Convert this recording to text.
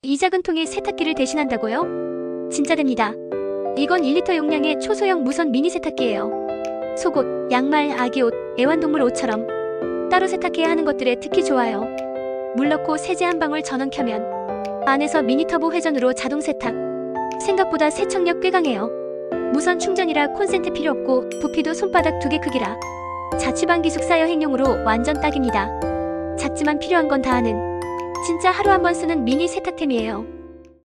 이 작은 통이 세탁기를 대신한다고요? 진짜 됩니다. 이건 1리터 용량의 초소형 무선 미니 세탁기예요. 속옷, 양말, 아기옷, 애완동물 옷처럼 따로 세탁해야 하는 것들에 특히 좋아요. 물 넣고 세제 한 방울 전원 켜면 안에서 미니 터보 회전으로 자동 세탁. 생각보다 세척력 꽤 강해요. 무선 충전이라 콘센트 필요 없고 부피도 손바닥 2개 크기라 자취방 기숙 사여행용으로 완전 딱입니다. 작지만 필요한 건 다 하는 진짜 하루 한 번 쓰는 미니 세탁템이에요.